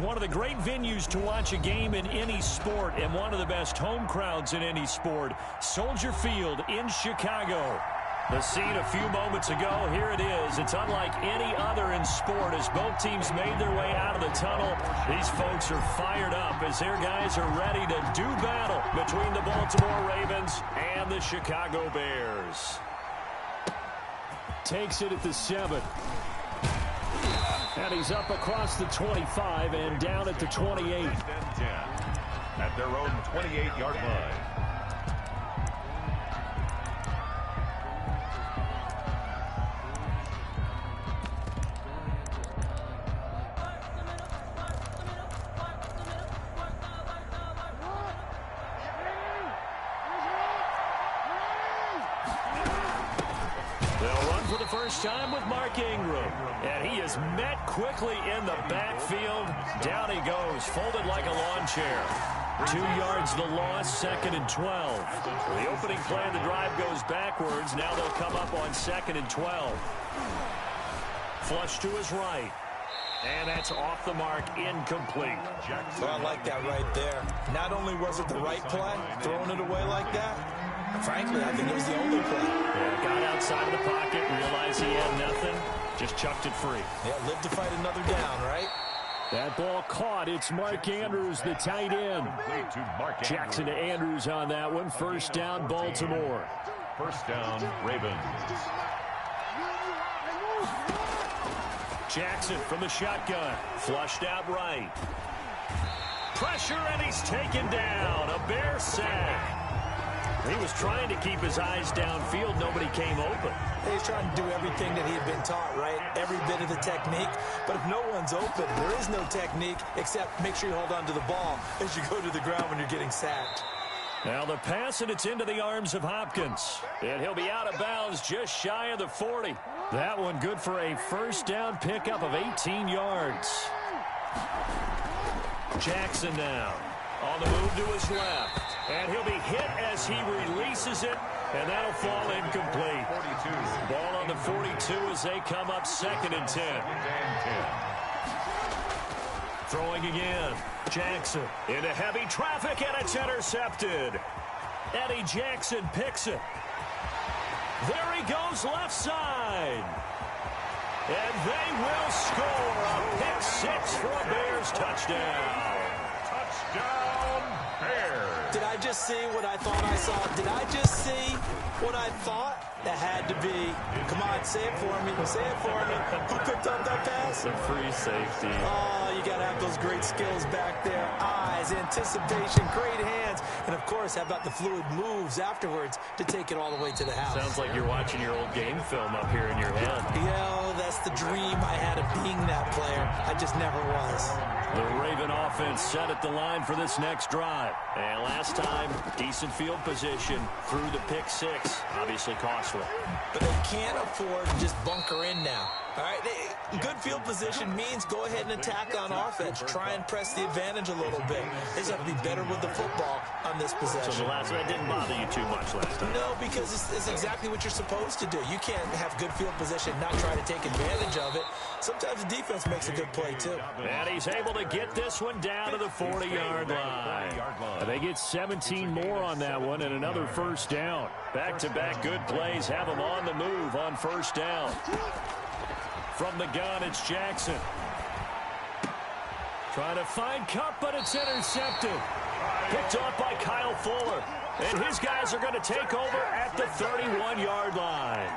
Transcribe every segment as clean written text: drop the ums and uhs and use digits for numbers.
one of the great venues to watch a game in any sport and one of the best home crowds in any sport. Soldier Field in Chicago. The scene a few moments ago, here it is. It's unlike any other in sport as both teams made their way out of the tunnel. These folks are fired up as their guys are ready to do battle between the Baltimore Ravens and the Chicago Bears. Takes it at the 7. And he's up across the 25 and down at the 28. At their own 28-yard line. Time with Mark Ingram, and he is met quickly in the backfield. Down he goes, folded like a lawn chair. 2 yards the loss, 2nd and 12. The opening play of the drive goes backwards. Now they'll come up on 2nd and 12. Flush to his right. And that's off the mark, incomplete. Well, I like that right there. Not only was it the right play, throwing it away like that, frankly, I think it was the only play. Yeah, got outside of the pocket, realized he had nothing, just chucked it free. Yeah, live to fight another down, right? That ball caught. It's Mark Andrews, the tight end. Jackson to Andrews on that one. First down, Baltimore. First down, Ravens. Jackson from the shotgun. Flushed out right. Pressure, and he's taken down. A Bear sack. He was trying to keep his eyes downfield. Nobody came open. He's trying to do everything that he had been taught, right? Every bit of the technique. But if no one's open, there is no technique except make sure you hold on to the ball as you go to the ground when you're getting sacked. Now the pass, and it's into the arms of Hopkins. And he'll be out of bounds just shy of the 40. That one good for a first down pickup of 18 yards. Jackson now on the move to his left. And he'll be hit as he releases it, and that'll fall incomplete. 42. Ball on the 42 as they come up 2nd and 10. Throwing again. Jackson into heavy traffic, and it's intercepted. Eddie Jackson picks it. There he goes left side. And they will score a pick 6 for a Bears touchdown. Touchdown, Bears. Did I just see what I thought I saw? Did I just see what I thought? That had to be. Come on, say it for me. Say it for me. Who picked up that pass? The free safety. Oh, you got to have those great skills back there. Eyes, anticipation, great hands. And, of course, how about the fluid moves afterwards to take it all the way to the house? Sounds like you're watching your old game film up here in your head. Yeah, that's the dream I had of being that player. I just never was. The Raven offense set at the line for this next drive. And last time, decent field position through the pick 6. Obviously costly. But they can't afford to just bunker in now. All right, good field position means go ahead and attack on offense. Try and press the advantage a little bit. They just have to be better with the football on this possession. So that didn't bother you too much last time? No, because it's exactly what you're supposed to do. You can't have good field position, not try to take advantage of it. Sometimes the defense makes a good play, too. And he's able to get this one down to the 40-yard line. They get 17 more on that one and another first down. Back-to-back good plays have them on the move on first down. From the gun, it's Jackson. Trying to find Cup, but it's intercepted. Picked off by Kyle Fuller. And his guys are going to take over at the 31-yard line.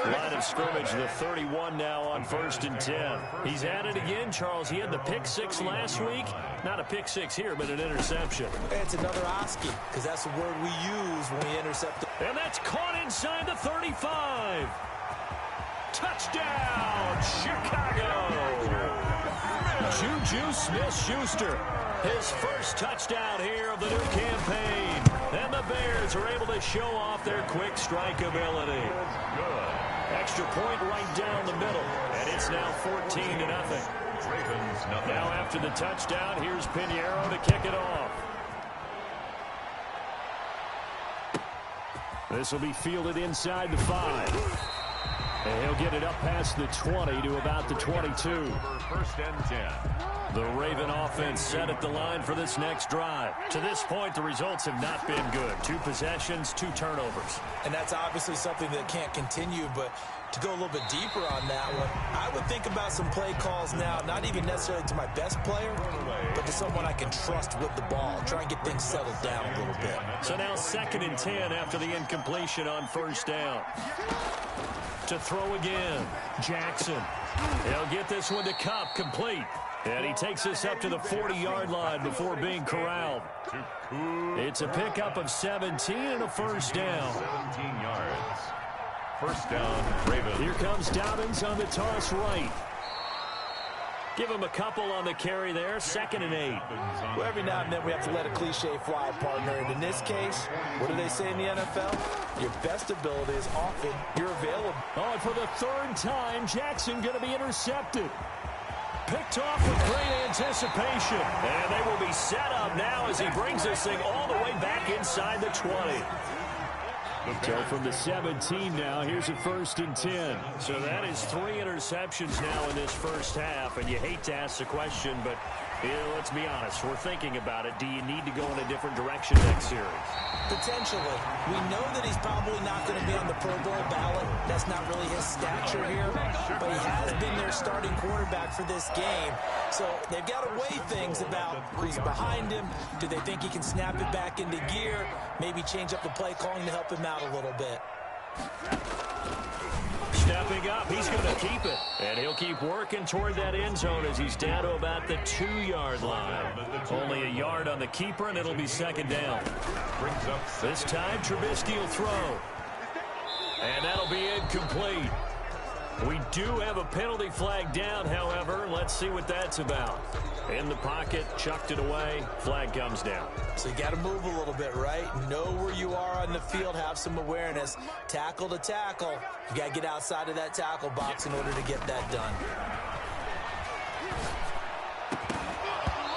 Line of scrimmage, the 31 now on 1st and 10. He's at it again, Charles. He had the pick 6 last week. Not a pick 6 here, but an interception. It's another Oski, because that's the word we use when we intercept. And that's caught inside the 35. Touchdown, Chicago. Juju Smith-Schuster, his first touchdown here of the new campaign. And the Bears are able to show off their quick strike ability. Extra point right down the middle, and it's now 14-0. Now after the touchdown, here's Pinheiro to kick it off. This will be fielded inside the 5. And he'll get it up past the 20 to about the 22. First and 10. The Raven offense set at the line for this next drive. To this point, the results have not been good. 2 possessions, 2 turnovers. And that's obviously something that can't continue, but to go a little bit deeper on that one, I would think about some play calls now, not even necessarily to my best player, but to someone I can trust with the ball. Try and get things settled down a little bit. So now 2nd and 10 after the incompletion on first down. To throw again, Jackson. He'll get this one to Cup, complete. And he takes us up to the 40-yard line before being corralled. It's a pickup of 17 and a first down. 17 yards. First down, Ravens. Here comes Dobbins on the toss right. Give him a couple on the carry there. 2nd and 8. Well, every now and then we have to let a cliche fly, partner. And in this case, what do they say in the NFL? Your best ability is often you're available. Oh, and for the 3rd time, Jackson going to be intercepted. Picked off with great anticipation. And they will be set up now as he brings this thing all the way back inside the 20. So from the 17 now, here's a 1st and 10. So that is 3 interceptions now in this first half. And you hate to ask the question, but let's be honest. We're thinking about it. Do you need to go in a different direction next series? Potentially. We know that he's probably not going to be on the Pro Bowl ballot. That's not really his stature here. But he has been their starting quarterback for this game. So they've got to weigh things about who's behind him. Do they think he can snap it back into gear? Maybe change up the play calling to help him out a little bit. Stepping up, he's going to keep it. And he'll keep working toward that end zone as he's down to about the 2-yard line. Only a yard on the keeper, and it'll be 2nd down. This time, Trubisky will throw. And that'll be incomplete. We do have a penalty flag down, however. Let's see what that's about. In the pocket, chucked it away, flag comes down. So you got to move a little bit, right? Know where you are on the field, have some awareness. Tackle to tackle. You got to get outside of that tackle box in order to get that done.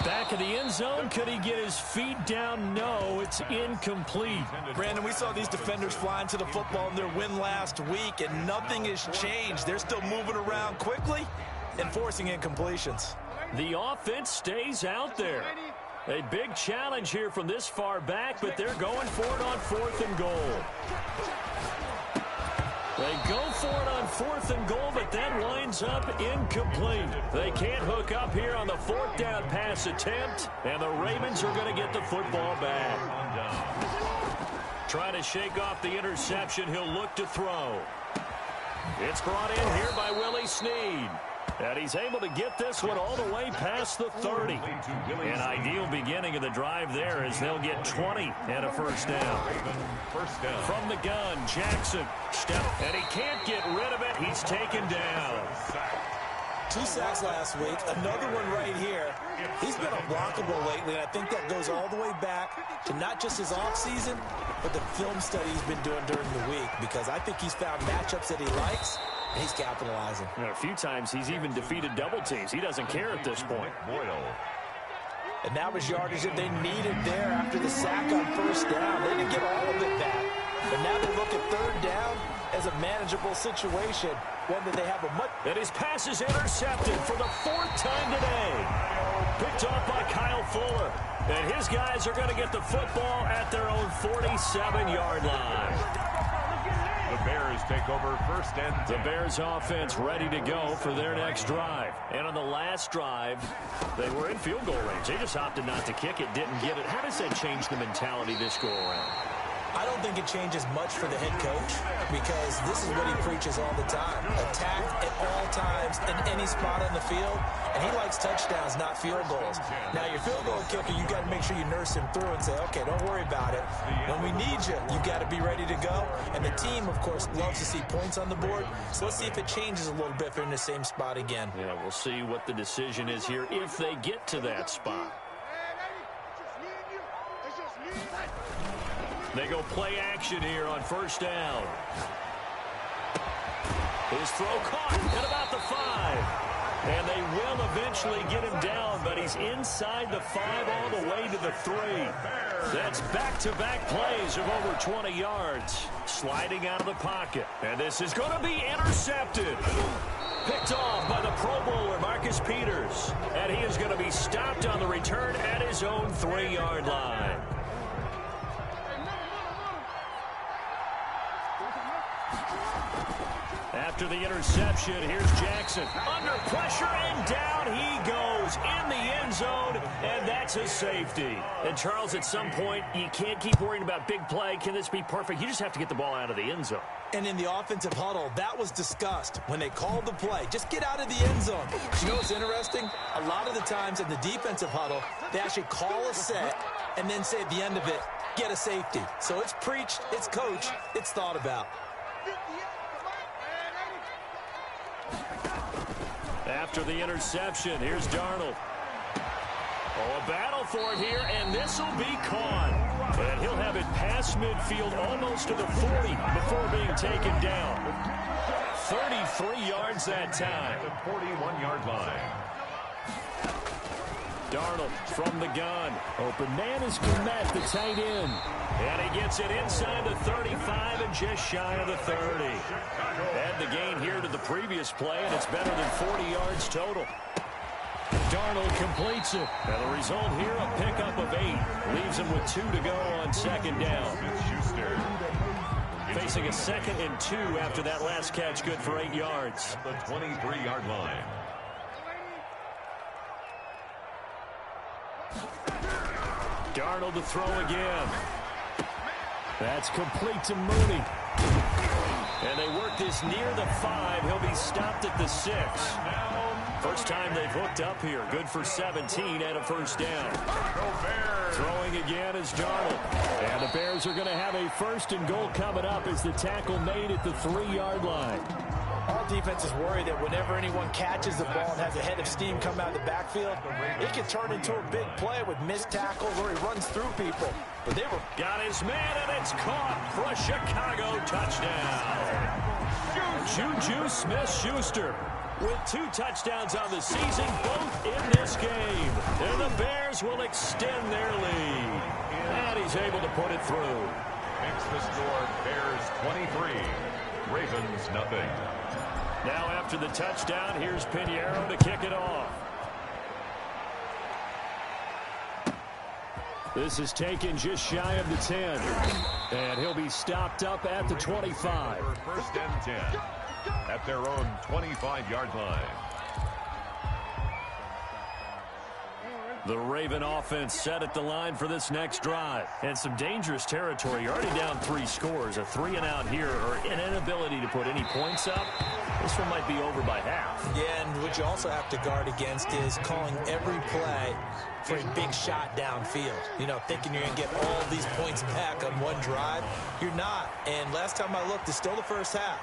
Back in the end zone, could he get his feet down? No, it's incomplete. Brandon, we saw these defenders flying to the football in their win last week, and nothing has changed. They're still moving around quickly and forcing incompletions. The offense stays out there. A big challenge here from this far back, but they're going for it on 4th and goal. They go for it on 4th and goal, but that winds up incomplete. They can't hook up here on the 4th down pass attempt, and the Ravens are going to get the football back. Trying to shake off the interception, he'll look to throw. It's brought in here by Willie Snead. And he's able to get this one all the way past the 30. An ideal beginning of the drive there as they'll get 20 and a first down. From the gun, Jackson. And he can't get rid of it. He's taken down. 2 sacks last week, another one right here. He's been unblockable lately, and I think that goes all the way back to not just his offseason, but the film study he's been doing during the week, because I think he's found matchups that he likes, and he's capitalizing. And a few times he's even defeated double teams. He doesn't care at this point. And that was yardage that they needed there after the sack on first down. They didn't get all of it back. But now they look at 3rd down as a manageable situation. One that they have a much... And his pass is intercepted for the 4th time today. Picked off by Kyle Fuller. And his guys are going to get the football at their own 47-yard line. The Bears take over 1st and 10. The Bears offense ready to go for their next drive. And on the last drive, they were in field goal range. They just opted not to kick it, didn't get it. How does that change the mentality this go around? I don't think it changes much for the head coach, because this is what he preaches all the time. Attack at all times in any spot on the field, and he likes touchdowns, not field goals. Now, your field goal kicker, you got to make sure you nurse him through and say, okay, don't worry about it. When we need you, you got to be ready to go. And the team, of course, loves to see points on the board. So let's see if it changes a little bit if they're in the same spot again. Yeah, we'll see what the decision is here if they get to that spot. They go play action here on first down. His throw caught at about the 5. And they will eventually get him down, but he's inside the 5 all the way to the 3. That's back-to-back plays of over 20 yards. Sliding out of the pocket. And this is going to be intercepted. Picked off by the Pro Bowler, Marcus Peters. And he is going to be stopped on the return at his own 3-yard line. After the interception, here's Jackson. Under pressure, and down he goes in the end zone, and that's a safety. And, Charles, at some point, you can't keep worrying about big play. Can this be perfect? You just have to get the ball out of the end zone. And in the offensive huddle, that was discussed when they called the play. Just get out of the end zone. You know what's interesting? A lot of the times in the defensive huddle, they actually call a set and then say at the end of it, get a safety. So it's preached, it's coached, it's thought about. After the interception, here's Darnold. Oh, a battle for it here, and this will be caught. And he'll have it past midfield almost to the 40 before being taken down. 33 yards that time. 41-yard line. Darnold from the gun. Open man is Komet, the tight end. And he gets it inside the 35 and just shy of the 30. Add the gain here to the previous play, and it's better than 40 yards total. Darnold completes it. And the result here, a pickup of 8. Leaves him with 2 to go on second down. Facing a 2nd and 2 after that last catch, good for 8 yards. At the 23-yard line. Darnold to throw again. That's complete to Mooney. And they work this near the 5. He'll be stopped at the 6. First time they've hooked up here. Good for 17 and a first down. Throwing again is Darnold. And the Bears are going to have a 1st and goal coming up as the tackle made at the 3-yard line. All defenses worry that whenever anyone catches the ball and has a head of steam come out of the backfield, it can turn into a big play with missed tackles or he runs through people. But they were... Got his man, and it's caught for a Chicago touchdown. Juju Smith-Schuster with 2 touchdowns on the season, both in this game. And the Bears will extend their lead. And he's able to put it through. Makes the score Bears 23, Ravens nothing. Now after the touchdown, here's Pinheiro to kick it off. This is taken just shy of the 10. And he'll be stopped up at the 25. 1st and 10 at their own 25-yard line. The Raven offense set at the line for this next drive. And some dangerous territory. You're already down 3 scores. A 3-and-out here or an inability to put any points up. This one might be over by half. Yeah, and what you also have to guard against is calling every play for a big shot downfield. You know, thinking you're going to get all these points back on one drive. You're not. And last time I looked, it's still the first half.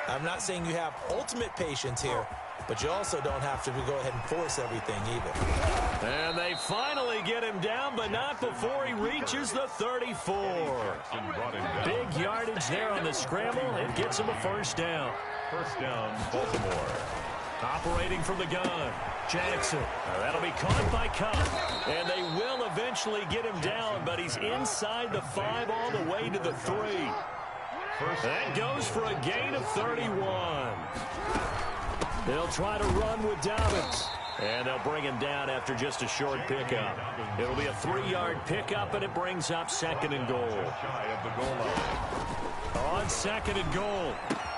I'm not saying you have ultimate patience here, but you also don't have to go ahead and force everything either. And they finally get him down, but not before he reaches the 34. Big yardage there on the scramble. It gets him a first down. First down, Baltimore. Operating from the gun, Jackson. That'll be caught by Cup. And they will eventually get him down, but he's inside the 5 all the way to the 3. That goes for a gain of 31. They'll try to run with Dobbins. And they'll bring him down after just a short pickup. It'll be a 3-yard pickup, and it brings up 2nd and goal. On 2nd and goal,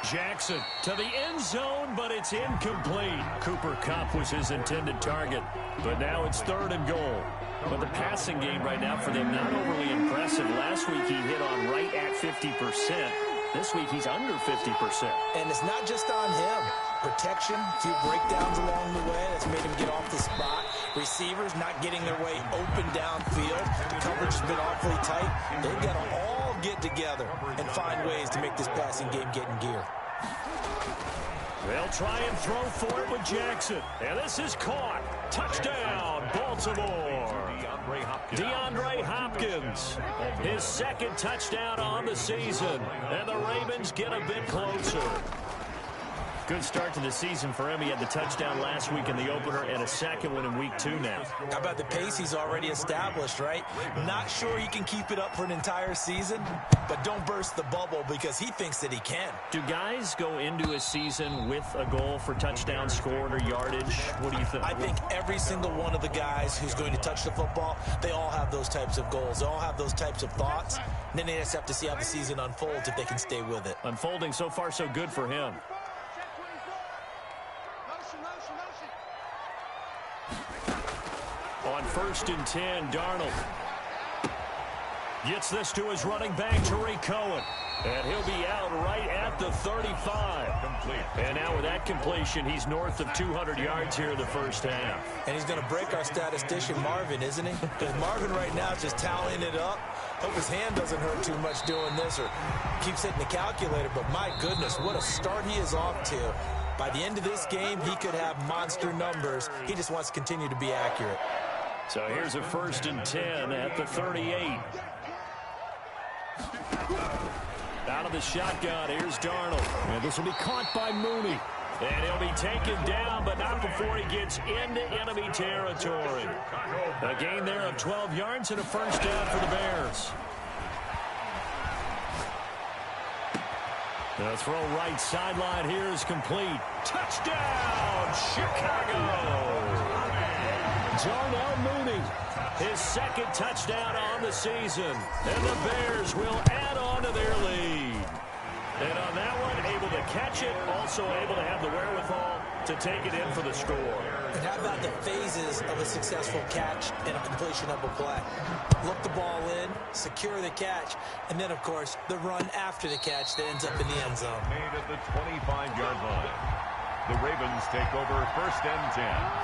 Jackson to the end zone, but it's incomplete. Cooper Kupp was his intended target, but now it's 3rd and goal. But the passing game right now for them, not overly impressive. Last week he hit on right at 50%. This week he's under 50%. And it's not just on him. Protection, a few breakdowns along the way. That's made him get off the spot. Receivers not getting their way open downfield. The coverage has been awfully tight. They've got to all get together and find ways to make this passing game get in gear. They'll try and throw for it with Jackson. And this is caught. Touchdown, Baltimore. DeAndre Hopkins. His 2nd touchdown on the season. And the Ravens get a bit closer. Good start to the season for him. He had the touchdown last week in the opener and a second one in week 2 now. How about the pace he's already established, right? Not sure he can keep it up for an entire season, but don't burst the bubble because he thinks that he can. Do guys go into a season with a goal for touchdown scored or yardage? What do you think? I think every single one of the guys who's going to touch the football, they all have those types of goals. They all have those types of thoughts. And then they just have to see how the season unfolds if they can stay with it. Unfolding so far so good for him. On 1st and 10, Darnold gets this to his running back, Tariq Cohen. And he'll be out right at the 35. Complete. And now with that completion, he's north of 200 yards here in the first half. And he's going to break our statistician, Marvin, isn't he? Because Marvin right now is just tallying it up. Hope his hand doesn't hurt too much doing this or keeps hitting the calculator. But my goodness, what a start he is off to. By the end of this game, he could have monster numbers. He just wants to continue to be accurate. So here's a 1st and 10 at the 38. Out of the shotgun, here's Darnold. And this will be caught by Mooney. And he'll be taken down, but not before he gets into enemy territory. A gain there of 12 yards and a first down for the Bears. The throw right sideline here is complete. Touchdown, Chicago! Darnell Mooney, his second touchdown on the season. And the Bears will add on to their lead. And on that one, able to catch it, also able to have the wherewithal to take it in for the score. And how about the phases of a successful catch and a completion of a play? Look the ball in, secure the catch, and then, of course, the run after the catch that ends up in the end zone. Made at the 25-yard line. The Ravens take over 1st and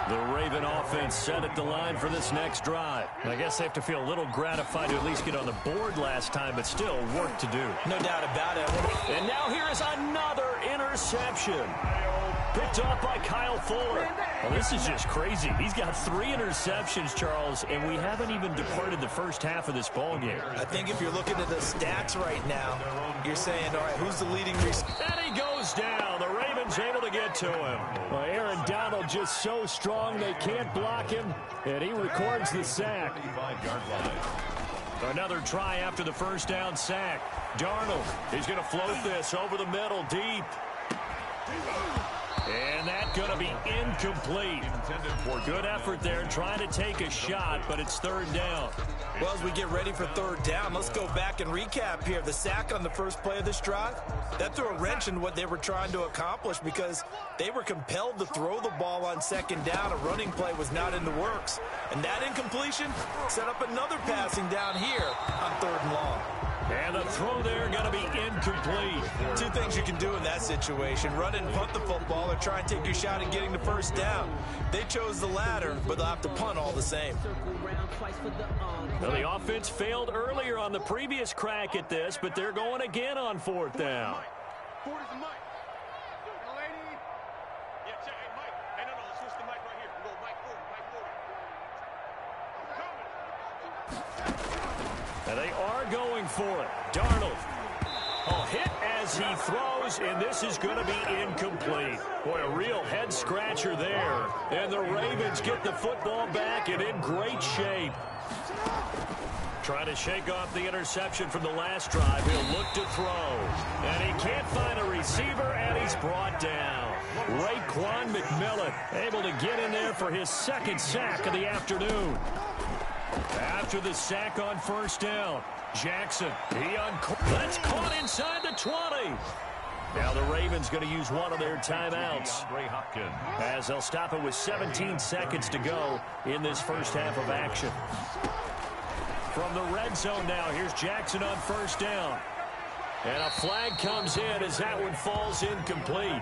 10. The Raven offense set at the line for this next drive. I guess they have to feel a little gratified to at least get on the board last time, but still work to do. No doubt about it. And now here is another interception. Picked off by Kyle Fuller. Well, this is just crazy. He's got 3 interceptions, Charles, and we haven't even departed the first half of this ball game. I think if you're looking at the stats right now, you're saying, all right, who's the leading receiver? And he goes down. The Ravens able to get to him. Well, Aaron Donald just so strong they can't block him, and he records the sack. 25-yard line. Another try after the first down sack. Darnold, he's going to float this over the middle deep. And that's going to be incomplete. Good effort there trying to take a shot, but it's 3rd down. Well, as we get ready for 3rd down, let's go back and recap here. The sack on the first play of this drive, that threw a wrench in what they were trying to accomplish because they were compelled to throw the ball on 2nd down. A running play was not in the works. And that incompletion set up another passing down here on 3rd and long. And the throw there going to be incomplete. 2 things you can do in that situation. Run and punt the football or try and take your shot at getting the first down. They chose the latter, but they'll have to punt all the same. Well, the offense failed earlier on the previous crack at this, but they're going again on 4th down. And they are going for it. Darnold. Oh, hit as he throws, and this is going to be incomplete. Boy, a real head-scratcher there. And the Ravens get the football back and in great shape. Trying to shake off the interception from the last drive. He'll look to throw. And he can't find a receiver, and he's brought down. Raekwon McMillan able to get in there for his 2nd sack of the afternoon. After the sack on 1st down, Jackson, that's caught inside the 20. Now the Ravens going to use one of their timeouts as they'll stop it with 17 seconds to go in this first half of action. From the red zone now, here's Jackson on 1st down. And a flag comes in as that one falls incomplete.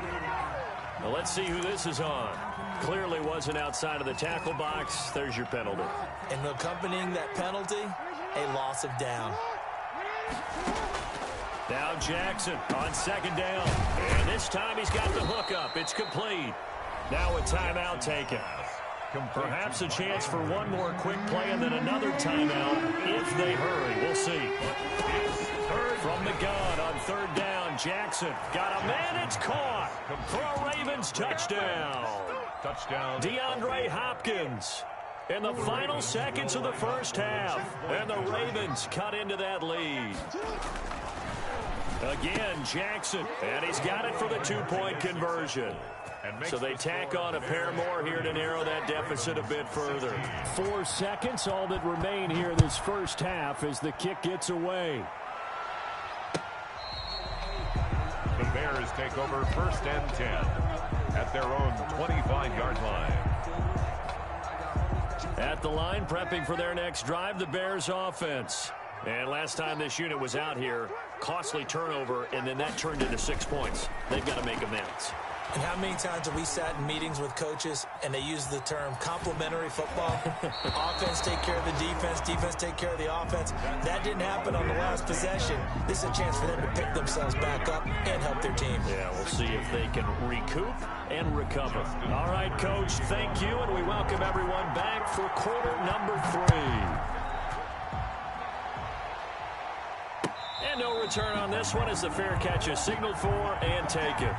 Now let's see who this is on. Clearly wasn't outside of the tackle box. There's your penalty. And accompanying that penalty, a loss of down. Now Jackson on 2nd down. And this time he's got the hookup. It's complete. Now a timeout taken. Perhaps a chance for one more quick play and then another timeout if they hurry. We'll see. From the gun on 3rd down, Jackson got a man. It's caught for a Ravens touchdown. Touchdown. DeAndre Hopkins in the final seconds of the first half. And the Ravens cut into that lead. Again, Jackson. And he's got it for the two-point conversion. So they tack on a pair more here to narrow that deficit a bit further. 4 seconds, all that remain here this first half as the kick gets away. The Bears take over 1st and 10 at their own 25-yard line. At the line, prepping for their next drive, the Bears offense. And last time this unit was out here, costly turnover, and then that turned into 6 points. They've got to make amends. And how many times have we sat in meetings with coaches and they use the term complementary football? Offense take care of the defense, defense take care of the offense. That didn't happen on the last possession. This is a chance for them to pick themselves back up and help their team. Yeah, we'll see if they can recoup and recover. All right, Coach, thank you, and we welcome everyone back for quarter number 3. And no return on this one as the fair catch is signaled for and taken.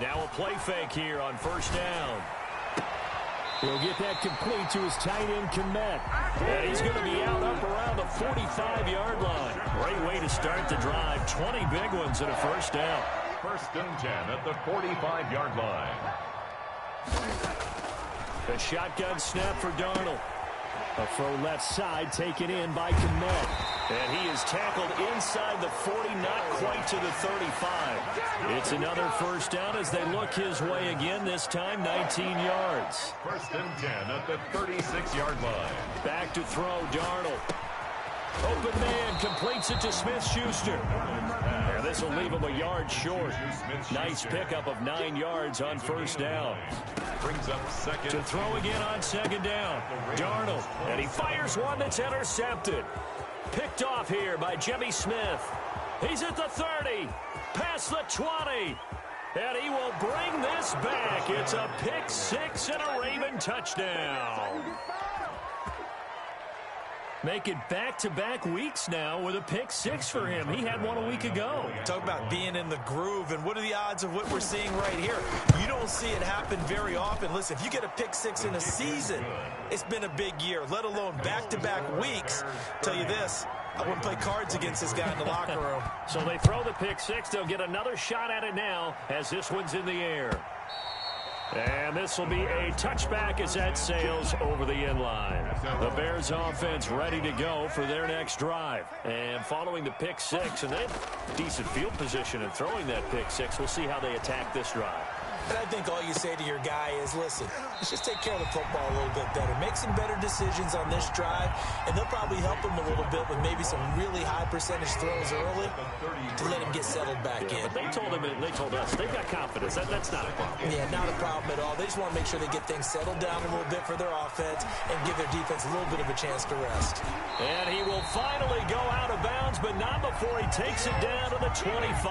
Now a play fake here on first down. He'll get that complete to his tight end, Komet. And he's going to be out up around the 45-yard line. Great way to start the drive. 20 big ones and a first down. 1st and 10 at the 45-yard line. A shotgun snap for Darnold. A throw left side taken in by Komet. And he is tackled inside the 40, not quite to the 35. It's another first down as they look his way again, this time 19 yards. 1st and 10 at the 36-yard line. Back to throw, Darnold. Open man, completes it to Smith-Schuster. And this will leave him a yard short. Nice pickup of 9 yards on first down. Brings up second. To throw again on second down. Darnold, and he fires one that's intercepted. Picked off here by Jimmy Smith. He's at the 30, past the 20, and he will bring this back. It's a pick 6 and a Raven touchdown. Make it back-to-back weeks now with a pick 6 for him. He had one a week ago. Talk about being in the groove, and what are the odds of what we're seeing right here? You don't see it happen very often. Listen, if you get a pick 6 in a season, it's been a big year, let alone back-to-back weeks. Tell you this, I wouldn't play cards against this guy in the locker room. So they throw the pick 6. They'll get another shot at it now as this one's in the air. And this will be a touchback as that sails over the end line. The Bears offense ready to go for their next drive. And following the pick 6, and they have decent field position in throwing that pick 6. We'll see how they attack this drive. And I think all you say to your guy is, listen, let's just take care of the football a little bit better. Make some better decisions on this drive, and they'll probably help him a little bit with maybe some really high percentage throws early to let him get settled back in. But they told him, and they told us, they've got confidence. That's not a problem. Yeah, not a problem at all. They just want to make sure they get things settled down a little bit for their offense and give their defense a little bit of a chance to rest. And he will finally go out of bounds, but not before he takes it down to the 25.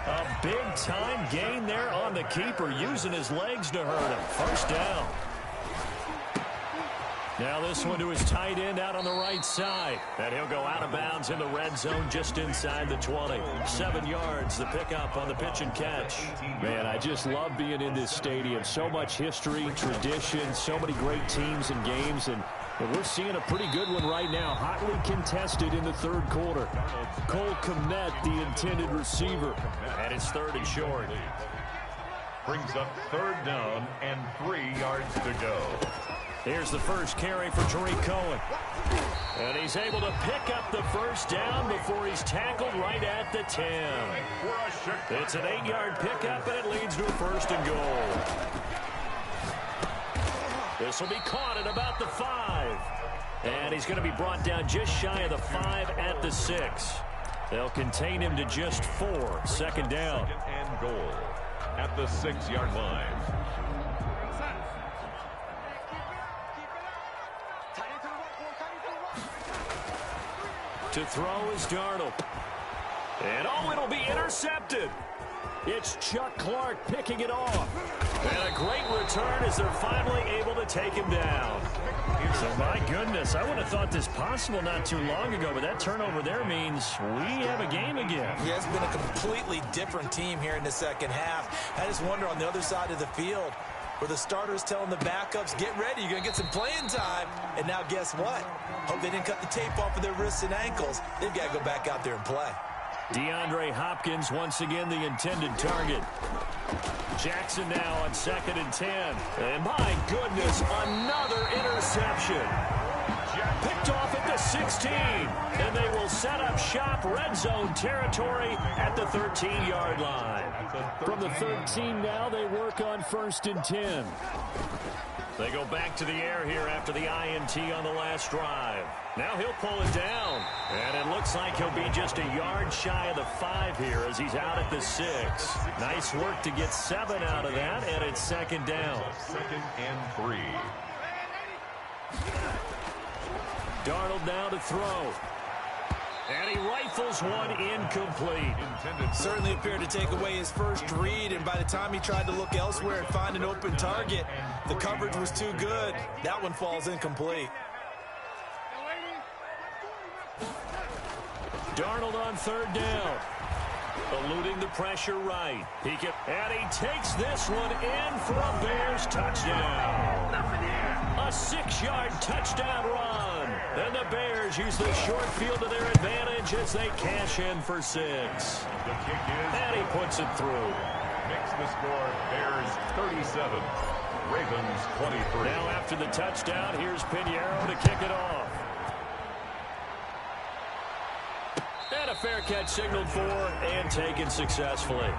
A big-time gain there on the keeper, using his legs to hurt him. First down. Now this one to his tight end out on the right side. And he'll go out of bounds in the red zone just inside the 20. 7 yards, the pickup on the pitch and catch. Man, I just love being in this stadium. So much history, tradition, so many great teams and games, and we're seeing a pretty good one right now. Hotly contested in the third quarter. Cole Komet, the intended receiver. And it's 3rd and short. Brings up 3rd down and 3 yards to go. Here's the first carry for Tariq Cohen. And he's able to pick up the first down before he's tackled right at the 10. It's an 8-yard pickup, and it leads to a 1st and goal. This will be caught at about the 5. And he's going to be brought down just shy of the 5 at the 6. They'll contain him to just 4. 2nd down. 2nd and goal at the 6-yard line. To throw is Darnold. And it'll be intercepted. It's Chuck Clark picking it off. And a great return as they're finally able to take him down. So, my goodness, I would have thought this possible not too long ago, but that turnover there means we have a game again. Yeah, it's been a completely different team here in the second half. I just wonder on the other side of the field, where the starters telling the backups, get ready, you're going to get some playing time. And now guess what? Hope they didn't cut the tape off of their wrists and ankles. They've got to go back out there and play. DeAndre Hopkins once again the intended target. Jackson now on 2nd and 10. And my goodness, another interception. Picked off at the 16. And they will set up shop red zone territory at the 13-yard line. From the 13 now, they work on 1st and 10. They go back to the air here after the INT on the last drive. Now he'll pull it down. And it looks like he'll be just a yard shy of the 5 here as he's out at the 6. Nice work to get 7 out of that, and it's 2nd down. 2nd and 3. Darnold now to throw. And he rifles one incomplete. Certainly appeared to take away his first read, and by the time he tried to look elsewhere and find an open target, the coverage was too good. That one falls incomplete. Darnold on 3rd down. Eluding the pressure right. And he takes this one in for a Bears touchdown. A 6-yard touchdown run. And the Bears use the short field to their advantage as they cash in for 6. The kick is. And he puts it through. Makes the score Bears 37, Ravens 23. Now after the touchdown, here's Pinheiro to kick it off. And a fair catch signaled for and taken successfully.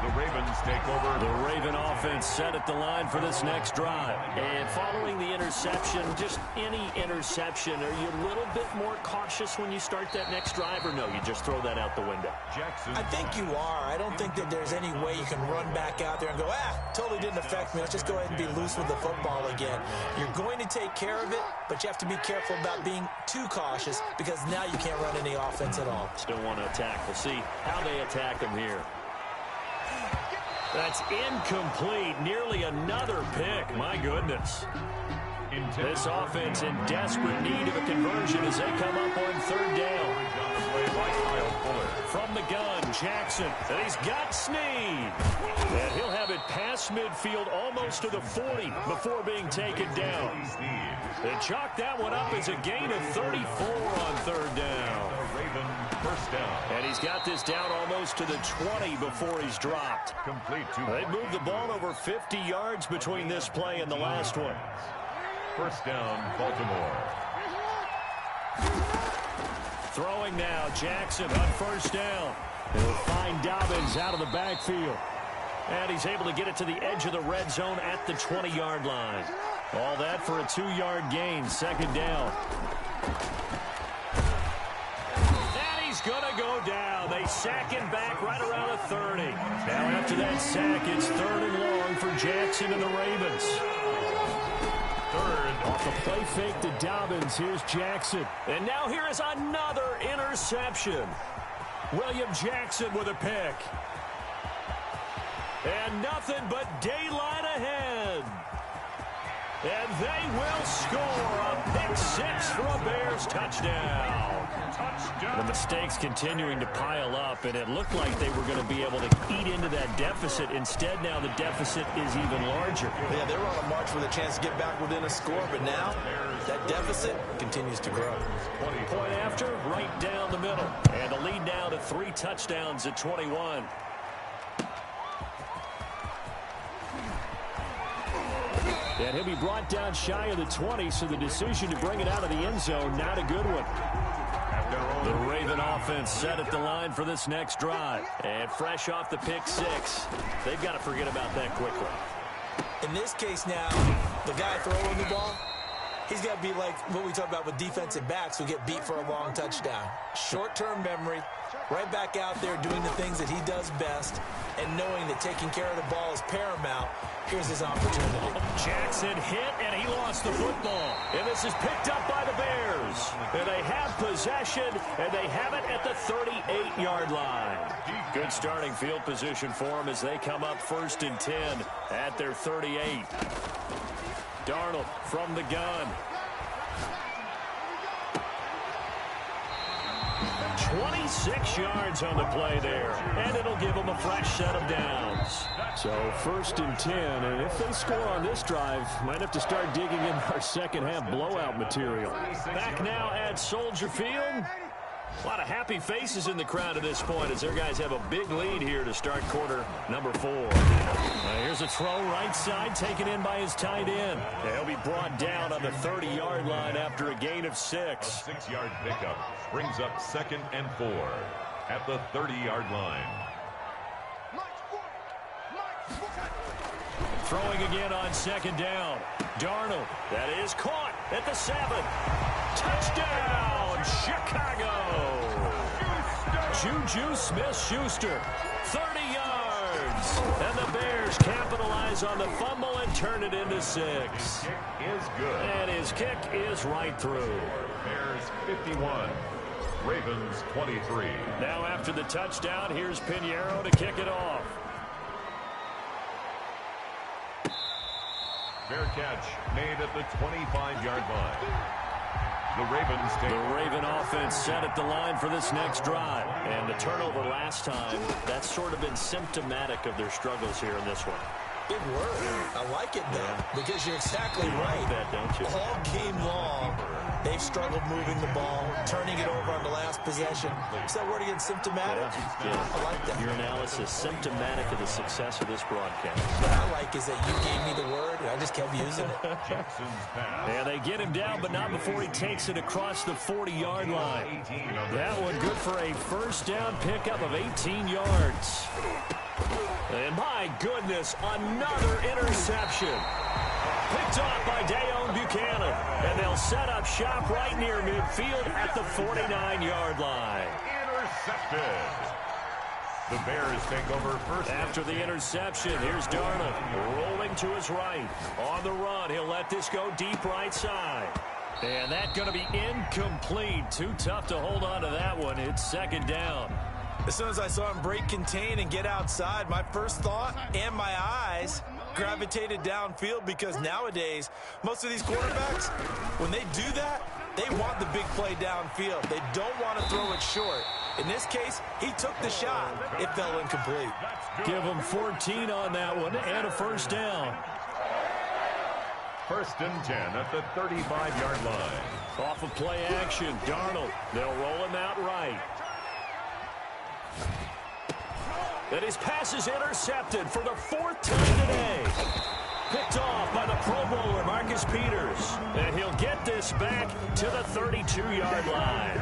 The Ravens take over. The Raven offense set at the line for this next drive. And following the interception, just any interception, are you a little bit more cautious when you start that next drive, or no, you just throw that out the window? Jackson. I think you are. I don't think that there's any way you can run back out there and go, totally didn't affect me. Let's just go ahead and be loose with the football again. You're going to take care of it, but you have to be careful about being too cautious because now you can't run any offense at all. Still want to attack. We'll see how they attack them here. That's incomplete. Nearly another pick. My goodness. This offense in desperate need of a conversion as they come up on 3rd down. From the gun, Jackson. And he's got Snead. And he'll have it past midfield almost to the 40 before being taken down. They chalk that one up as a gain of 34 on 3rd down. First down. And he's got this down almost to the 20 before he's dropped. Complete to. They moved the ball over 50 yards between this play and the last one. First down, Baltimore. Throwing now, Jackson on 1st down. He'll find Dobbins out of the backfield. And he's able to get it to the edge of the red zone at the 20-yard line. All that for a 2-yard gain, 2nd down. He's going to go down. They sack him back right around the 30. Now after that sack, it's 3rd and long for Jackson and the Ravens. 3rd. Off the play fake to Dobbins. Here's Jackson. And now here is another interception. William Jackson with a pick. And nothing but daylight ahead. And they will score a pick 6 for a Bears touchdown. The mistakes continuing to pile up, and it looked like they were going to be able to eat into that deficit. Instead, now the deficit is even larger. Yeah, they were on a march with a chance to get back within a score, but now that deficit continues to grow. Point after, right down the middle. And the lead now to 3 touchdowns at 21. And he'll be brought down shy of the 20, so the decision to bring it out of the end zone, not a good one. The Raven offense set at the line for this next drive. And fresh off the pick 6, they've got to forget about that quickly. In this case now, the guy throwing the ball, he's got to be like what we talk about with defensive backs who get beat for a long touchdown. Short-term memory, right back out there doing the things that he does best, and knowing that taking care of the ball is paramount. Here's his opportunity. Jackson hit, and he lost the football. And this is picked up by the Bears. And they have possession, and they have it at the 38-yard line. Good starting field position for them as they come up 1st and 10 at their 38. Darnold from the gun. 26 yards on the play there, and it'll give them a fresh set of downs. So 1st and 10, and if they score on this drive, might have to start digging in our second half blowout material. Back now at Soldier Field. A lot of happy faces in the crowd at this point as their guys have a big lead here to start quarter number 4. Here's a throw right side taken in by his tight end. He'll be brought down on the 30-yard line after a gain of 6. A 6-yard pickup brings up 2nd and 4 at the 30-yard line. Throwing again on 2nd down. Darnold, that is caught at the 7. Touchdown, Chicago. Juju Smith-Schuster, 30 yards. And the Bears capitalize on the fumble and turn it into 6. Kick is good. And his kick is right through. Bears 51, Ravens 23. Now after the touchdown, here's Pinheiro to kick it off. Fair catch made at the 25-yard line. The Ravens take. The Raven offense set at the line for this next drive. And the turnover last time, that's sort of been symptomatic of their struggles here in this one. Big word. I like it, though, because you're exactly right. That, don't you? All game long, they've struggled moving the ball, turning it over on the last possession. Is that word again, symptomatic? Yeah. I like that. Your analysis, symptomatic of the success of this broadcast. What I like is that you gave me the word, and I just kept using it. Jackson's pass. And they get him down, but not before he takes it across the 40-yard line. That one good for a 1st down pickup of 18 yards. And my goodness, another interception. Picked off by Dayon Buchanan. And they'll set up shop right near midfield at the 49-yard line. Intercepted. The Bears take over first. After the interception, here's Darnold rolling to his right. On the run, he'll let this go deep right side. And that's going to be incomplete. Too tough to hold on to that one. It's 2nd down. As soon as I saw him break contain and get outside, my first thought and my eyes gravitated downfield, because nowadays, most of these quarterbacks, when they do that, they want the big play downfield. They don't want to throw it short. In this case, he took the shot. It fell incomplete. Give him 14 on that one and a 1st down. 1st and 10 at the 35-yard line. Off of play action, Darnold. They'll roll him out right. And his pass is intercepted for the 4th time today. Picked off by the Pro Bowler, Marcus Peters. And he'll get this back to the 32-yard line.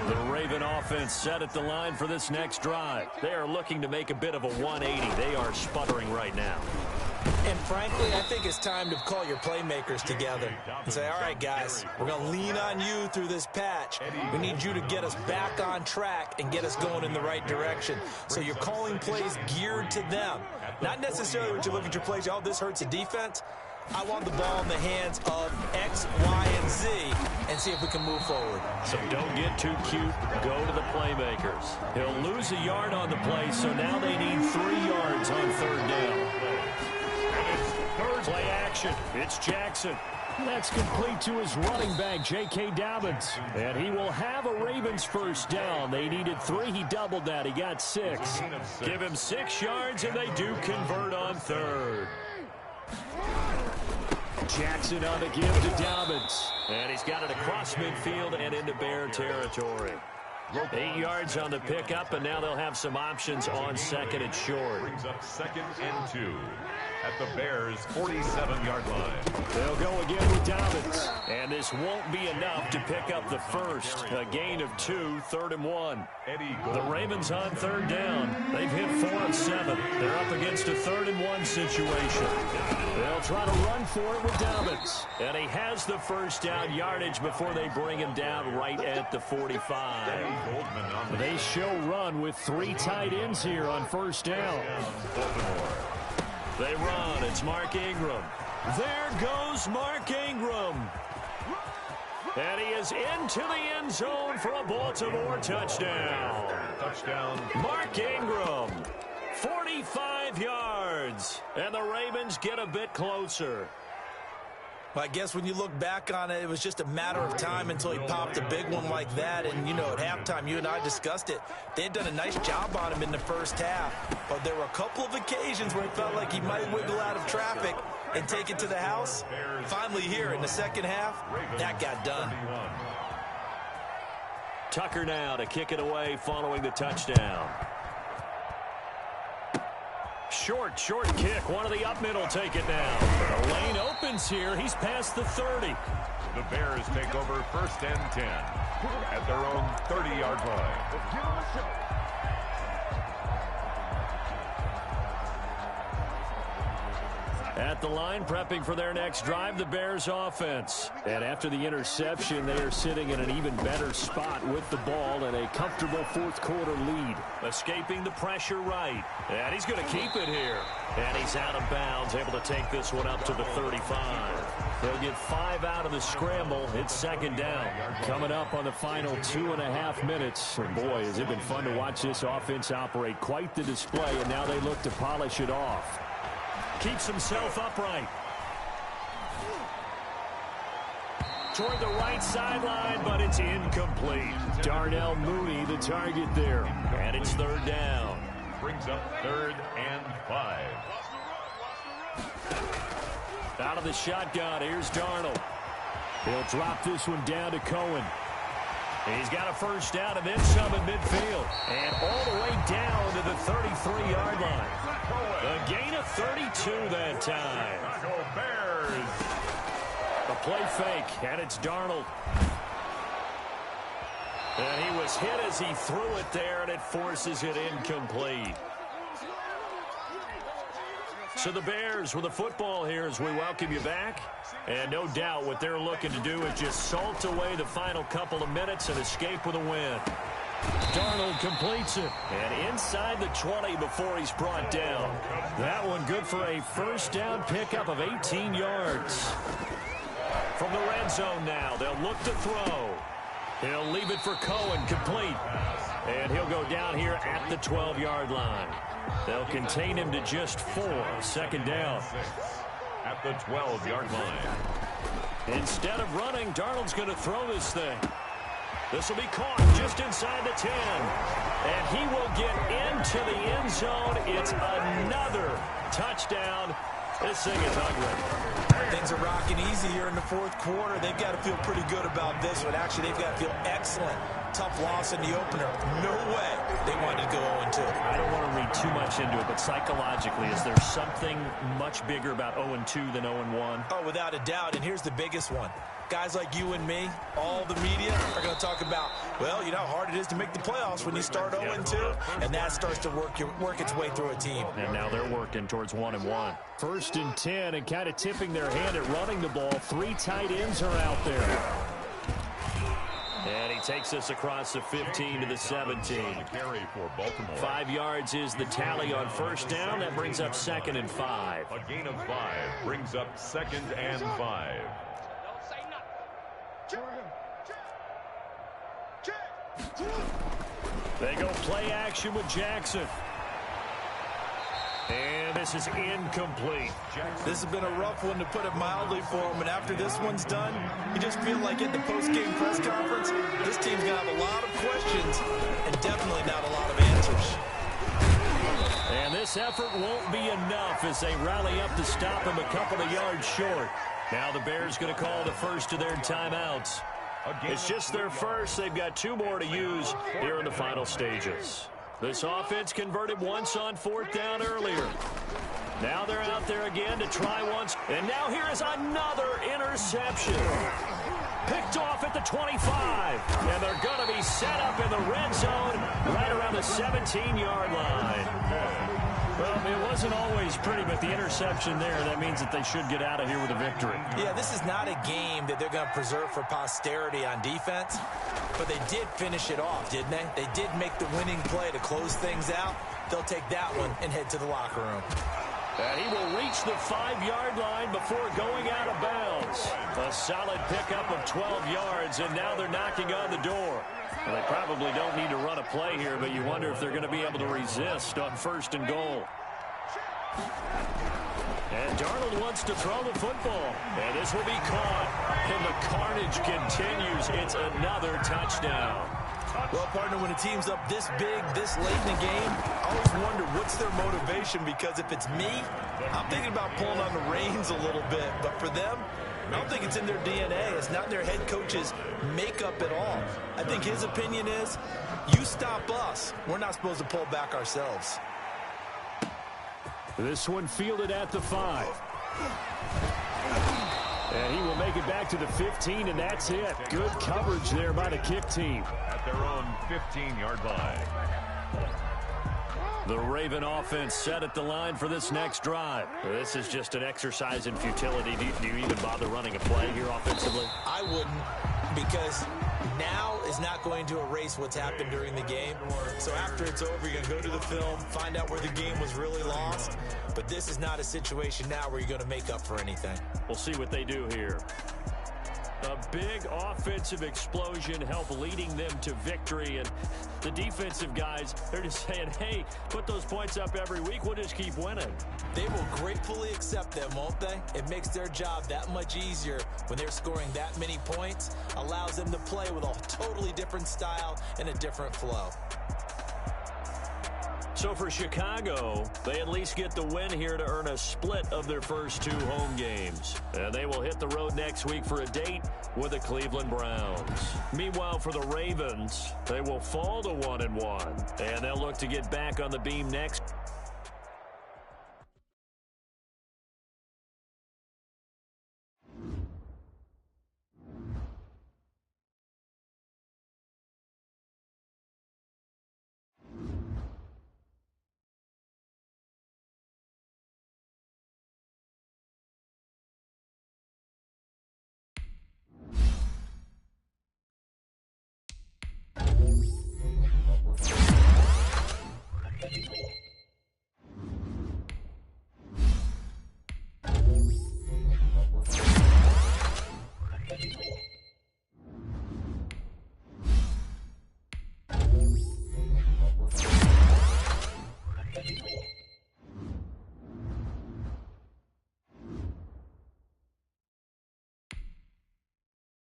The Raven offense set at the line for this next drive. They are looking to make a bit of a 180. They are sputtering right now. And frankly, I think it's time to call your playmakers together and say, all right, guys, we're going to lean on you through this patch. We need you to get us back on track and get us going in the right direction. So you're calling plays geared to them. Not necessarily what you look at your plays, oh, this hurts the defense. I want the ball in the hands of X, Y, and Z and see if we can move forward. So don't get too cute. Go to the playmakers. He'll lose a yard on the play, so now they need 3 yards on 3rd down. Play action. It's Jackson. That's complete to his running back, J.K. Dobbins. And he will have a Ravens 1st down. They needed 3. He doubled that. He got 6. Give him 6 yards, and they do convert on 3rd. Jackson on the give to Dobbins. And he's got it across midfield and into Bear territory. 8 yards on the pickup, and now they'll have some options on 2nd and short. Brings up 2nd and 2 at the Bears' 47-yard line. They'll go again with Dobbins. And this won't be enough to pick up the first. A gain of 2, 3rd and 1. The Ravens on 3rd down. They've hit 4 of 7. They're up against a 3rd and 1 situation. They'll try to run for it with Dobbins. And he has the first down yardage before they bring him down right at the 45. They show run with 3 tight ends here on 1st down. They run. It's Mark Ingram. There goes Mark Ingram. And he is into the end zone for a Baltimore touchdown. Mark Ingram, 45 yards. And the Ravens get a bit closer. Well, I guess when you look back on it, it was just a matter of time until he popped a big one like that. And, you know, at halftime, you and I discussed it. They had done a nice job on him in the first half. But there were a couple of occasions where it felt like he might wiggle out of traffic and take it to the house. Finally here in the second half, that got done. Tucker now to kick it away following the touchdown. Short kick. One of the up middle take it now. The lane opens here. He's past the 30. The Bears take over 1st and 10 at their own 30-yard line. At the line, prepping for their next drive, the Bears offense. And after the interception, they are sitting in an even better spot with the ball and a comfortable 4th quarter lead. Escaping the pressure right. And he's going to keep it here. And he's out of bounds, able to take this one up to the 35. They'll get 5 out of the scramble. It's 2nd down. Coming up on the final 2.5 minutes. And boy, has it been fun to watch this offense operate. Quite the display, and now they look to polish it off. Keeps himself upright. Toward the right sideline, but it's incomplete. Darnell Mooney, the target there. And it's 3rd down. Brings up 3rd and 5. Out of the shotgun, here's Darnold. He'll drop this one down to Cohen. He's got a first down and then some in midfield. And all the way down to the 33-yard line. A gain of 32 that time. Bears. A play fake, and it's Darnold. And he was hit as he threw it there, and it forces it incomplete. So the Bears with the football here as we welcome you back. And no doubt what they're looking to do is just salt away the final couple of minutes and escape with a win. Darnold completes it. And inside the 20 before he's brought down. That one good for a first down pickup of 18 yards. From the red zone now, they'll look to throw. He'll leave it for Cohen, complete. And he'll go down here at the 12-yard line. They'll contain him to just 4. 2nd down. At the 12-yard line. Instead of running, Darnold's going to throw this thing. This will be caught just inside the 10. And he will get into the end zone. It's another touchdown. This thing is ugly. Things are rocking easy here in the 4th quarter. They've got to feel pretty good about this one. Actually, they've got to feel excellent. Tough loss in the opener. No way they wanted to go 0-2. I don't want to read too much into it, but psychologically, is there something much bigger about 0-2 than 0-1? Oh, without a doubt, and here's the biggest one. Guys like you and me, all the media are going to talk about, well, you know how hard it is to make the playoffs when you start 0-2, and that starts to work its way through a team. And now they're working towards 1-1. 1st and 10, and kind of tipping their hand at running the ball. 3 tight ends are out there. And he takes us across the 15 to the 17. 5 yards is the tally on first down. That brings up 2nd and 5. A gain of 5 brings up 2nd and 5. They go play action with Jackson. And this is incomplete. This has been a rough one, to put it mildly, for him. And after this one's done, you just feel like at the post-game press conference, this team's going to have a lot of questions and definitely not a lot of answers. And this effort won't be enough as they rally up to stop him a couple of yards short. Now the Bears going to call the first of their timeouts. It's just their first. They've got 2 more to use here in the final stages. This offense converted once on 4th down earlier. Now they're out there again to try once. And now here is another interception. Picked off at the 25. And they're going to be set up in the red zone right around the 17-yard line. Well, it wasn't always pretty, but the interception there, that means that they should get out of here with a victory. Yeah, this is not a game that they're going to preserve for posterity on defense, but they did finish it off, didn't they? They did make the winning play to close things out. They'll take that one and head to the locker room. And he will reach the 5-yard line before going out of bounds. A solid pickup of 12 yards, and now they're knocking on the door. Well, they probably don't need to run a play here, but you wonder if they're going to be able to resist on 1st and goal. And Darnold wants to throw the football. And this will be caught. And the carnage continues. It's another touchdown. Well, partner, when a team's up this big, this late in the game, I always wonder what's their motivation, because if it's me, I'm thinking about pulling on the reins a little bit. But for them, I don't think it's in their DNA. It's not in their head coach's makeup at all. I think his opinion is, you stop us. We're not supposed to pull back ourselves. This one fielded at the 5. And he will make it back to the 15, and that's it. Good coverage there by the kick team. At their own 15-yard line. The Raven offense set at the line for this next drive. This is just an exercise in futility. Do you even bother running a play here offensively? I wouldn't, because now is not going to erase what's happened during the game. So after it's over, you're going to go to the film, find out where the game was really lost. But this is not a situation now where you're going to make up for anything. We'll see what they do here. A big offensive explosion helped leading them to victory. And the defensive guys, they're just saying, hey, put those points up every week. We'll just keep winning. They will gratefully accept them, won't they? It makes their job that much easier when they're scoring that many points. Allows them to play with a totally different style and a different flow. So for Chicago, they at least get the win here to earn a split of their first 2 home games. And they will hit the road next week for a date with the Cleveland Browns. Meanwhile, for the Ravens, they will fall to 1-1. And they'll look to get back on the beam next.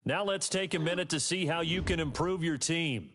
Now let's take a minute to see how you can improve your team.